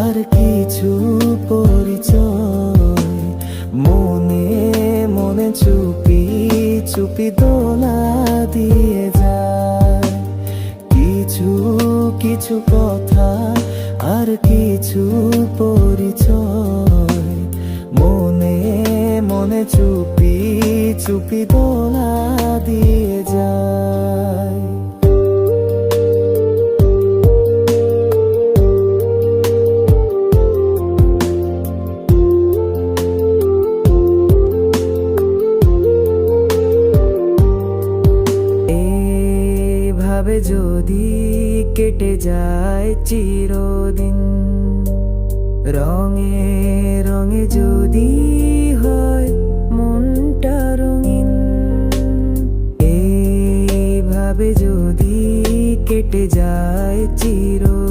আর কিছু পরিচয় মনে মনে চুপি চুপি দোলা দিয়ে যায়। কিছু কিছু কথা আর কিছু পরিচয় মনে মনে চুপি চুপি দোলা দিয়ে যায়। এভাবে যদি কেটে যায় চিরদিন, রঙে রঙে যদি হয় মনটা রঙিন, এইভাবে যদি কেটে যায় চিরদিন।